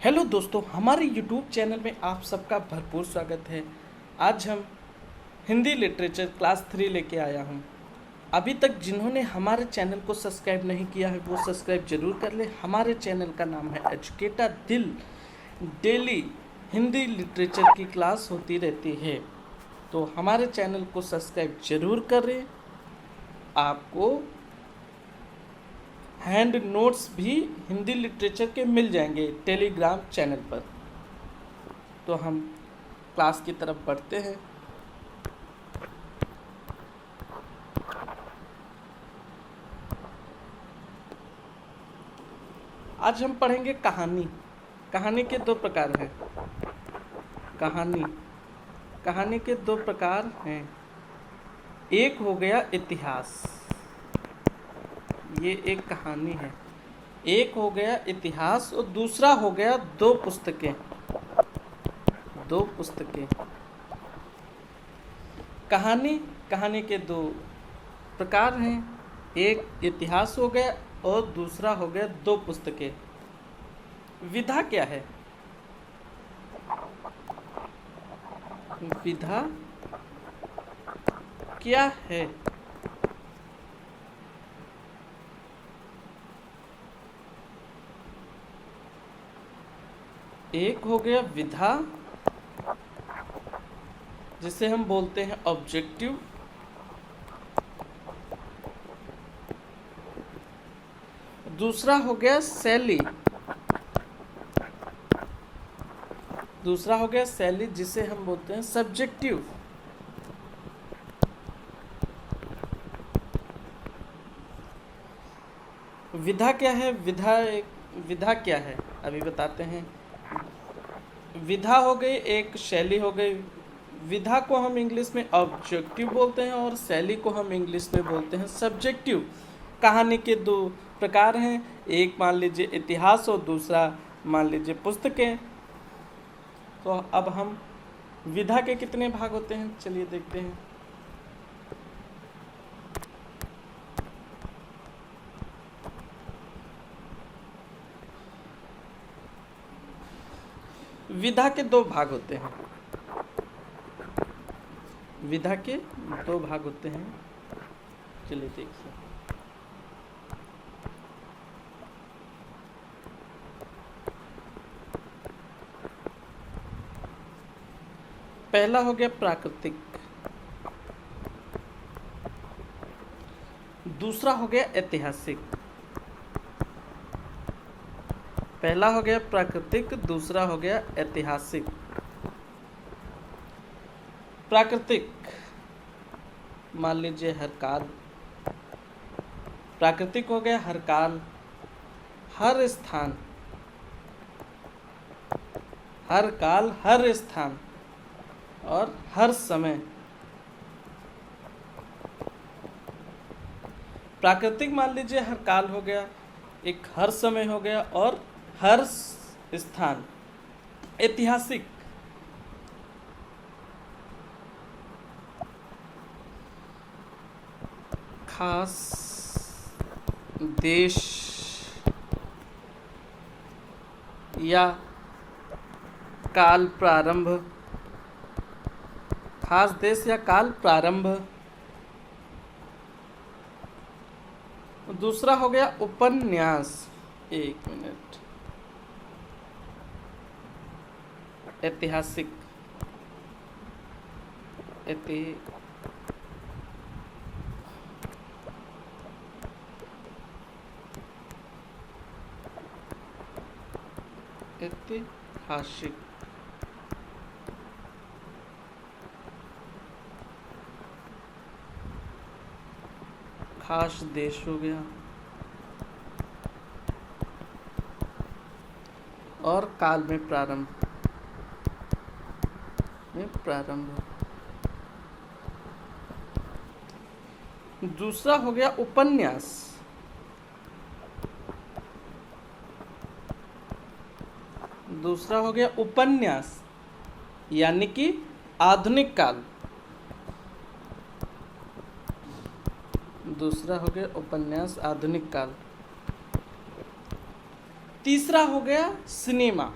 Hello दोस्तों, हमारे YouTube channel में आप सबका भरपूर स्वागत है। आज हम हिंदी लिटरेचर क्लास 3 लेके आया हूँ। अभी तक जिन्होंने हमारे चैनल को सब्सक्राइब नहीं किया है वो सब्सक्राइब जरूर कर ले। हमारे चैनल का नाम है एजुकेटा दिल। डेली हिंदी लिटरेचर की क्लास होती रहती है, तो हमारे चैनल को सब्सक्राइब जरूर करें। आपको हैंड नोट्स भी हिंदी लिटरेचर के मिल जाएंगे टेलीग्राम चैनल पर। तो हम क्लास की तरफ बढ़ते हैं। आज हम पढ़ेंगे कहानी। कहानी के दो प्रकार हैं। कहानी के दो प्रकार हैं। एक हो गया इतिहास, ये एक कहानी है। एक हो गया इतिहास और दूसरा हो गया दो पुस्तकें। कहानी के दो प्रकार हैं। एक इतिहास हो गया और दूसरा हो गया दो पुस्तकें। विधा क्या है? विधा क्या है? एक हो गया विधा, जिसे हम बोलते हैं ऑब्जेक्टिव। दूसरा हो गया शैली। जिसे हम बोलते हैं सब्जेक्टिव। विधा क्या है? विधा क्या है अभी बताते हैं। विधा हो गई, एक शैली हो गई। विधा को हम इंग्लिश में ऑब्जेक्टिव बोलते हैं और शैली को हम इंग्लिश में बोलते हैं सब्जेक्टिव। कहानी के दो प्रकार हैं, एक मान लीजिए इतिहास और दूसरा मान लीजिए पुस्तकें। तो अब हम विधा के कितने भाग होते हैं चलिए देखते हैं। विधा के दो भाग होते हैं। चलिए देखिए। पहला हो गया प्राकृतिक, दूसरा हो गया ऐतिहासिक। पहला हो गया प्राकृतिक, दूसरा हो गया ऐतिहासिक। प्राकृतिक मान लीजिए हर काल। प्राकृतिक हो गया हर काल, हर स्थान, हर स्थान और हर समय। प्राकृतिक मान लीजिए हर काल हो गया, एक हर समय हो गया और हर स्थान। ऐतिहासिक खास देश या काल प्रारंभ। खास देश या काल प्रारंभ। दूसरा हो गया उपन्यास। एक मिनट। ऐतिहासिक खास देश हो गया और काल में प्रारंभ दूसरा हो गया उपन्यास। यानी कि आधुनिक काल। दूसरा हो गया उपन्यास आधुनिक काल। तीसरा हो गया सिनेमा।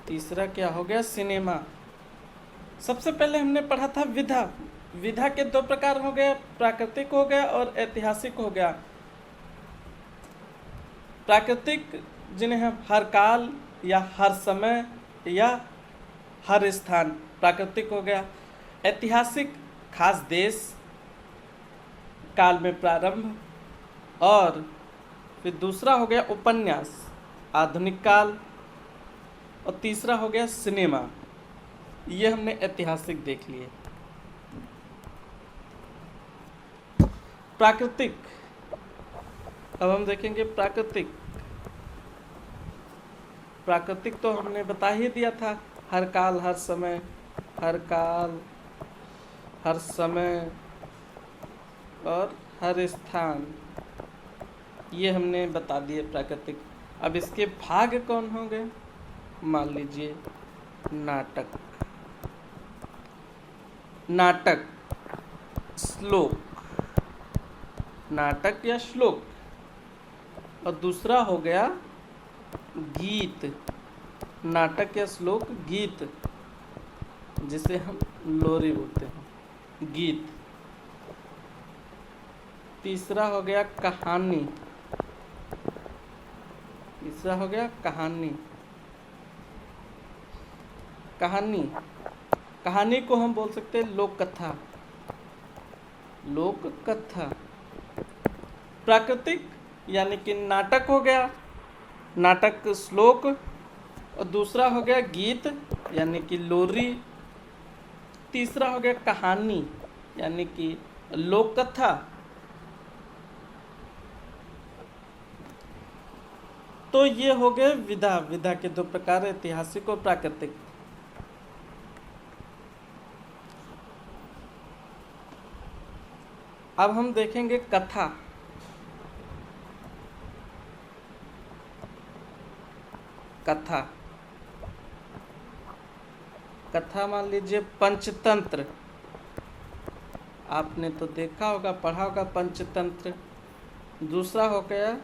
तीसरा क्या हो गया? सिनेमा। सबसे पहले हमने पढ़ा था विधा। विधा के दो प्रकार हो गए, प्राकृतिक हो गया और ऐतिहासिक हो गया। प्राकृतिक जिन्हें हम हर काल या हर समय या हर स्थान, प्राकृतिक हो गया। ऐतिहासिक खास देश काल में प्रारंभ। और फिर दूसरा हो गया उपन्यास, आधुनिक काल। और तीसरा हो गया सिनेमा। ये हमने ऐतिहासिक देख लिए। प्राकृतिक, अब हम देखेंगे प्राकृतिक। प्राकृतिक तो हमने बता ही दिया था, हर काल हर समय, हर काल हर समय और हर स्थान, ये हमने बता दिए प्राकृतिक। अब इसके भाग कौन होंगे? मान लीजिए नाटक। नाटक, श्लोक, नाटक या श्लोक। और दूसरा हो गया गीत, नाटक या श्लोक गीत, जिसे हम लोरी बोलते हैं, गीत। तीसरा हो गया कहानी। तीसरा हो गया कहानी। कहानी, कहानी को हम बोल सकते हैं लोक कथा। लोक कथा। प्राकृतिक यानी कि नाटक हो गया, नाटक श्लोक। और दूसरा हो गया गीत यानी कि लोरी। तीसरा हो गया कहानी यानी कि लोक कथा। तो ये हो गए विधा। विधा के दो प्रकार, ऐतिहासिक और प्राकृतिक। अब हम देखेंगे कथा। कथा, कथा मान लीजिए पंचतंत्र। आपने तो देखा होगा, पढ़ा होगा पंचतंत्र। दूसरा हो गया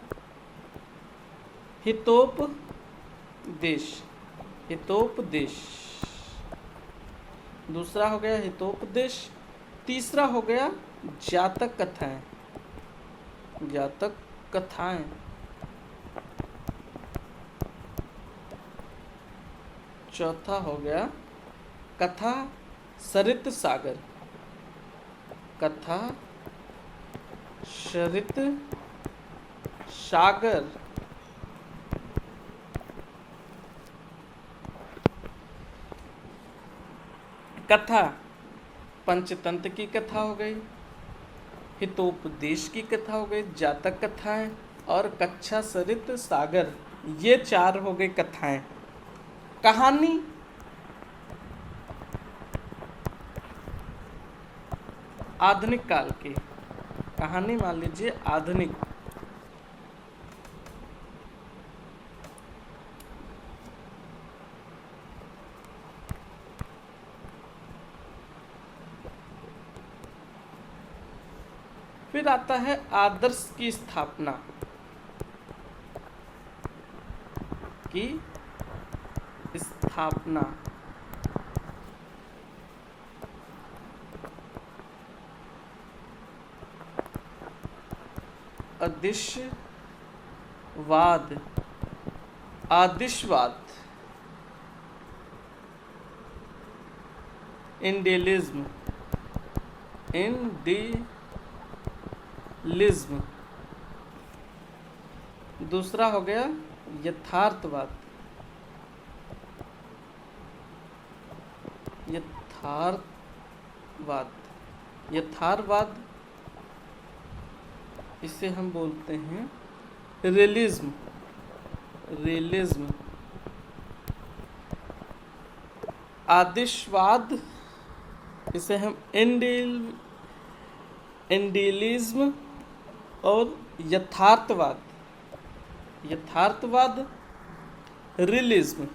हितोपदेश। हितोपदेश, दूसरा हो गया हितोपदेश। तीसरा हो गया जातक कथाएं। जातक कथाएं। चौथा हो गया कथा सरित सागर। कथा सरित सागर। कथा पंचतंत्र की कथा हो गई, हितोपदेश की कथा हो गई, जातक कथाएं और कथा सरित सागर, ये चार हो गई कथाएं। कहानी, आधुनिक काल की कहानी मान लीजिए आधुनिक। फिर आता है आदर्श की स्थापना की स्थापना। अदिशवाद, आदिशवाद, इंडियलिज्म, इंडियलिज्म। दूसरा हो गया यथार्थवाद। यथार्थवाद, यथार्थवाद इसे हम बोलते हैं रियलिज्म। रियलिज्म। आदिशवाद इसे हम इंडियलिज्म। और यथार्थवाद, यथार्थवाद रियलिज्म।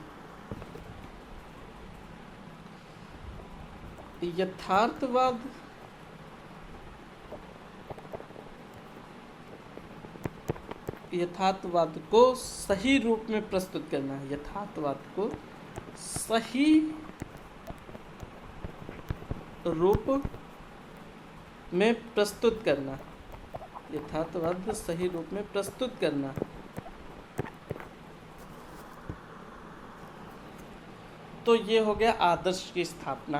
यथार्थवाद यथार्थवाद को सही रूप में प्रस्तुत करना है। यथार्थवाद को सही रूप में प्रस्तुत करना, यथार्थवाद सही रूप में प्रस्तुत करना। तो ये हो गया आदर्श की स्थापना।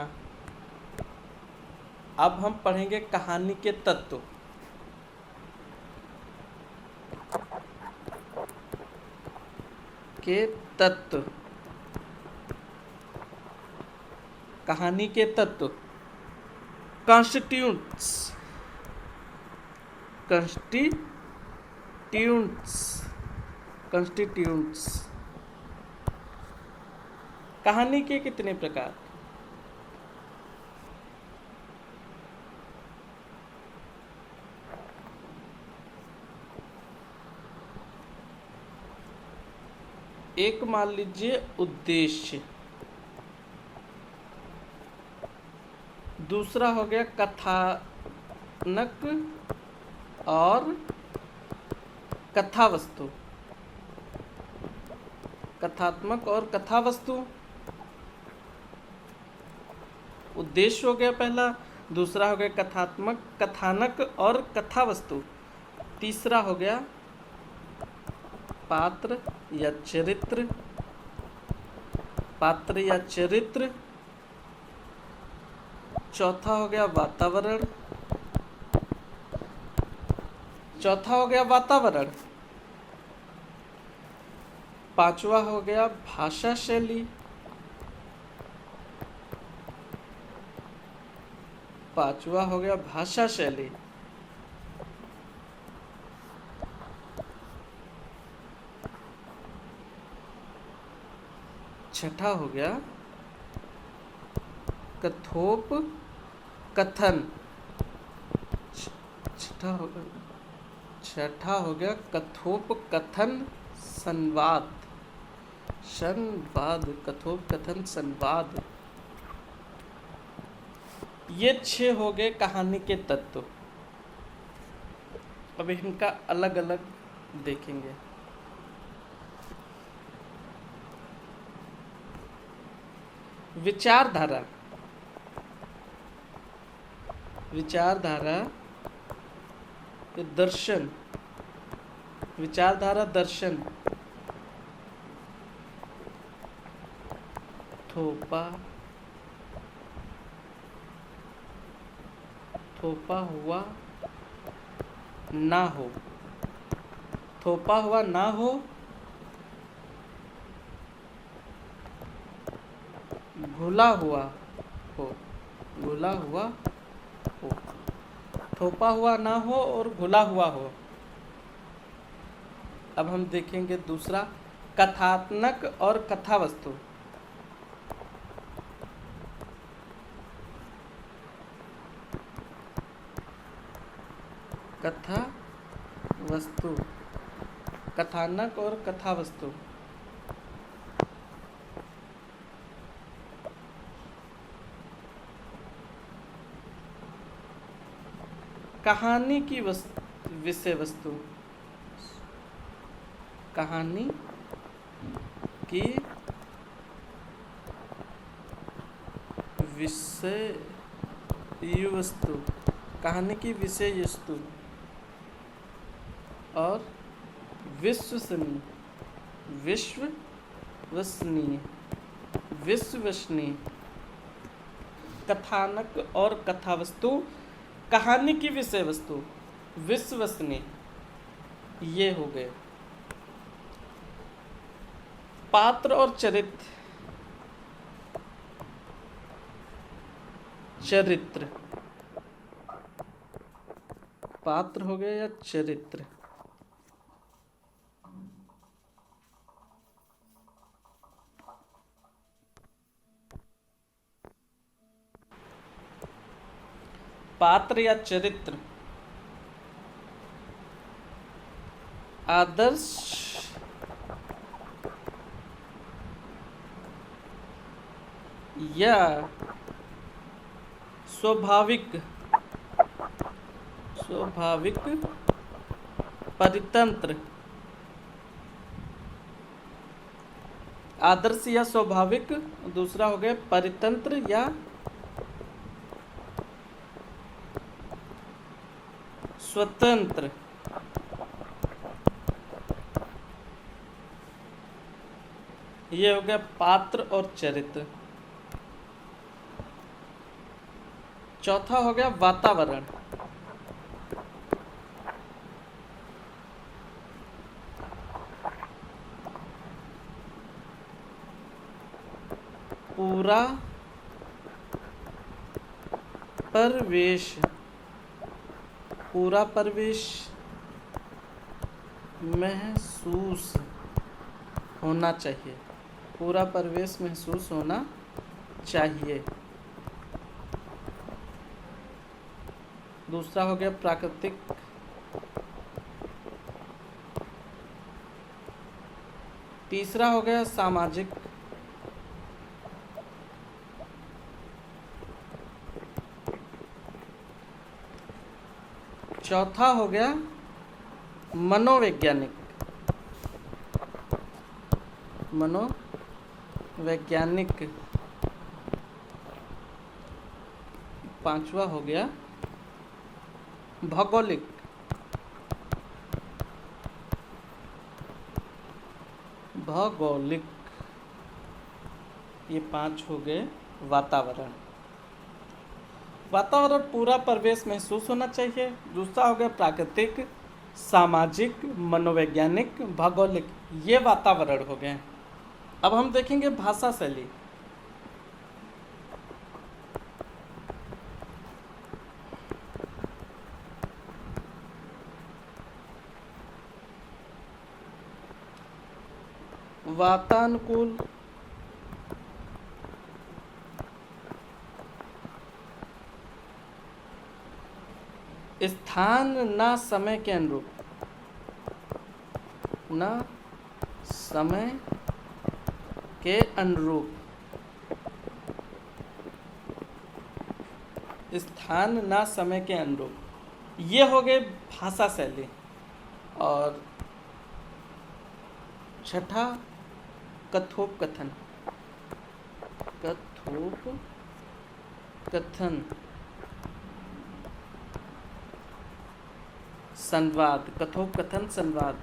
अब हम पढ़ेंगे कहानी के तत्व। के तत्व, कहानी के तत्व, कॉन्स्टिट्यूंट्स, कंस्टिट्यूंट्स। कहानी के कितने प्रकार? एक मान लीजिए उद्देश्य, दूसरा हो गया कथानक और कथावस्तु, कथात्मक और कथावस्तु। उद्देश्य हो गया पहला, दूसरा हो गया कथात्मक, कथानक और कथावस्तु। तीसरा हो गया पात्र या चरित्र, पात्र या चरित्र। चौथा हो गया वातावरण, चौथा हो गया वातावरण। पांचवा हो गया भाषा शैली, पांचवा हो गया भाषा शैली। छठा हो गया कथोप कथन, छठा हो गया कथोप कथन संवाद, संवाद, कथोप कथन संवाद। ये 6 हो गए कहानी के तत्व। अब इनका अलग अलग देखेंगे। विचारधारा, विचारधारा दर्शन, विचारधारा दर्शन। थोपा, थोपा हुआ ना हो, थोपा हुआ ना हो, घुला हुआ हो, घुला हुआ हो, थोपा हुआ ना हो और घुला हुआ हो। अब हम देखेंगे दूसरा कथात्मक और कथावस्तु। कथा वस्तु, कथानक और कथावस्तु। कहानी की विषय वस्तु, कहानी की विषय वस्तु, कहानी की विषय वस्तु। और विश्वसनीय, विश्वसनीय, विश्वसनीय। कथानक और कथावस्तु, कहानी की विषय वस्तु, विश्वसनीय। ये हो गए। पात्र और चरित्र, चरित्र, पात्र हो गए या चरित्र। पात्र या चरित्र। आदर्श या स्वाभाविक, स्वाभाविक परितंत्र, आदर्श या स्वाभाविक, दूसरा हो गया परितंत्र या स्वतंत्र। ये हो गया पात्र और चरित्र। चौथा हो गया वातावरण। पूरा परिवेश, पूरा परिवेश महसूस होना चाहिए, पूरा परिवेश महसूस होना चाहिए। दूसरा हो गया प्राकृतिक, तीसरा हो गया सामाजिक, चौथा हो गया मनोवैज्ञानिक, मनोवैज्ञानिक, पांचवा हो गया भौगोलिक, भौगोलिक। ये 5 हो गए वातावरण। वातावरण पूरा परिवेश महसूस होना चाहिए। दूसरा हो गया प्राकृतिक, सामाजिक, मनोवैज्ञानिक, भौगोलिक, ये वातावरण हो गए। अब हम देखेंगे भाषा शैली। वातानुकूल, स्थान ना समय के अनुरूप, ना समय के अनुरूप, स्थान ना समय के अनुरूप, ये हो गए भाषा शैली। और छठा कथोपकथन, कथोपकथन, संवाद, कथोपकथन संवाद।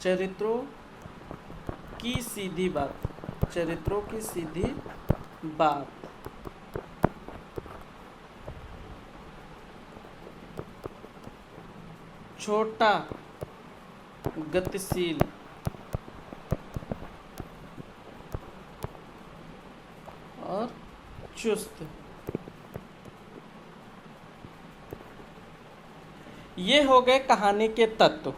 चरित्रों की सीधी बात, चरित्रों की सीधी बात। छोटा, गतिशील, और चुस्त। ये हो गए कहानी के तत्व।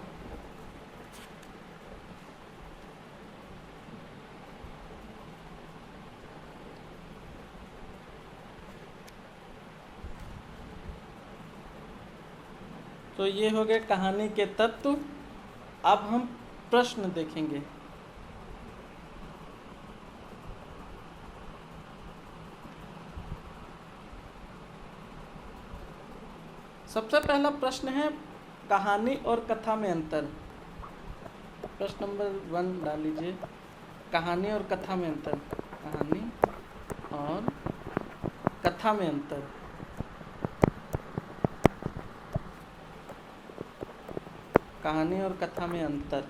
तो ये हो गए कहानी के तत्व। अब हम प्रश्न देखेंगे। सबसे पहला प्रश्न है कहानी और कथा में अंतर। प्रश्न नंबर 1 डाल लीजिए, कहानी और कथा में अंतर। कहानी और कथा में अंतर। कहानी और कथा में अंतर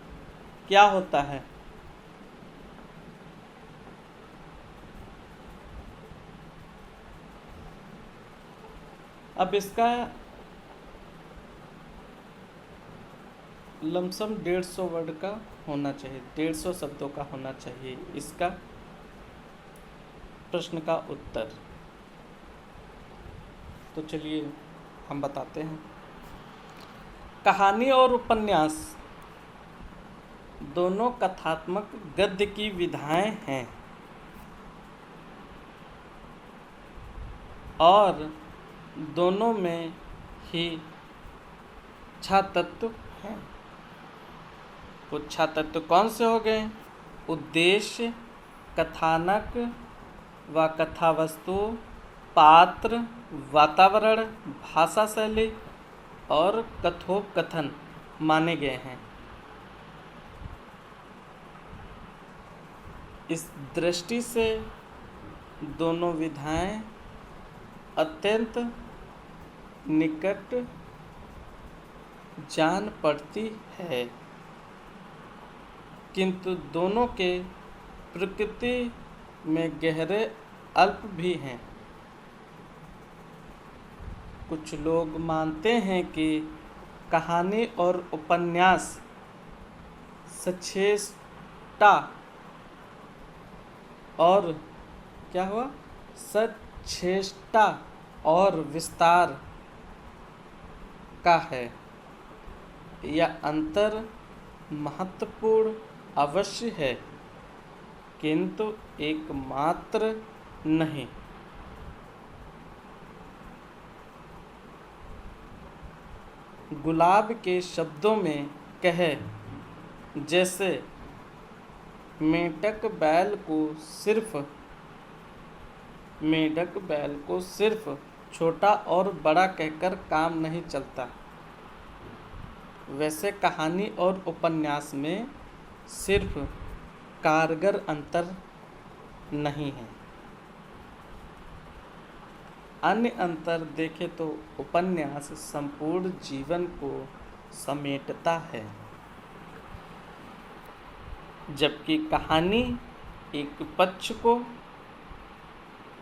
क्या होता है? अब इसका लमसम 150 वर्ड का होना चाहिए, 150 शब्दों का होना चाहिए इसका प्रश्न का उत्तर। तो चलिए हम बताते हैं। कहानी और उपन्यास दोनों कथात्मक गद्य की विधाएं हैं और दोनों में ही छा तत्व हैं। कुछ छा तत्व कौन से हो गए? उद्देश्य, कथानक व कथावस्तु, पात्र, वातावरण, भाषा शैली और कथोपकथन माने गए हैं। इस दृष्टि से दोनों विधाएं अत्यंत निकट जान पड़ती है, किंतु दोनों के प्रकृति में गहरे अल्प भी हैं। कुछ लोग मानते हैं कि कहानी और उपन्यास सचेष्टा और क्या हुआ सचेष्टा और विस्तार का है। यह अंतर महत्वपूर्ण अवश्य है, किंतु एकमात्र नहीं। गुलाब के शब्दों में कहे, जैसे मेढक बैल को सिर्फ छोटा और बड़ा कहकर काम नहीं चलता, वैसे कहानी और उपन्यास में सिर्फ कारगर अंतर नहीं है। अन्य अंतर देखें तो उपन्यास संपूर्ण जीवन को समेटता है, जबकि कहानी एक पक्ष को,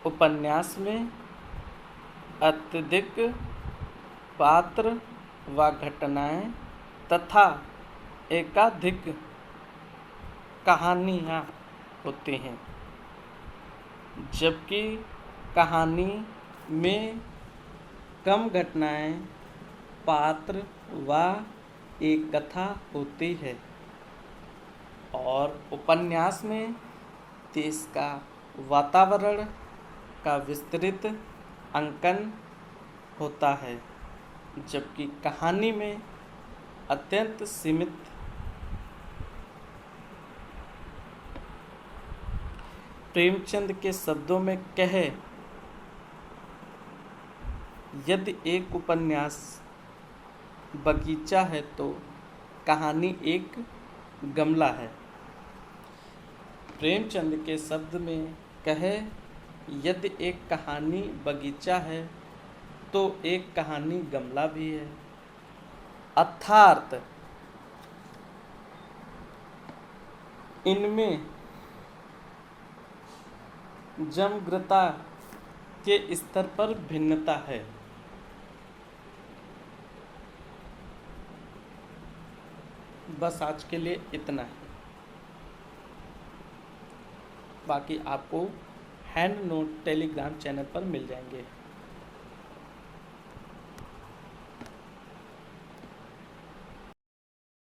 उपन्यास में अत्यधिक पात्र व घटनाएं तथा एकाधिक कहानियाँ होती हैं, जबकि कहानी में कम घटनाएं, पात्र व एक कथा होती है, और उपन्यास में देश का वातावरण का विस्तृत अंकन होता है, जबकि कहानी में अत्यंत सीमित। प्रेमचंद के शब्दों में कहे, यदि एक उपन्यास बगीचा है तो कहानी एक गमला है। प्रेमचंद के शब्द में कहे, यदि एक कहानी बगीचा है तो एक कहानी गमला भी है। अर्थात इनमें समग्रता के स्तर पर भिन्नता है। बस आज के लिए इतना है, बाकी आपको हैंड नोट टेलीग्राम चैनल पर मिल जाएंगे।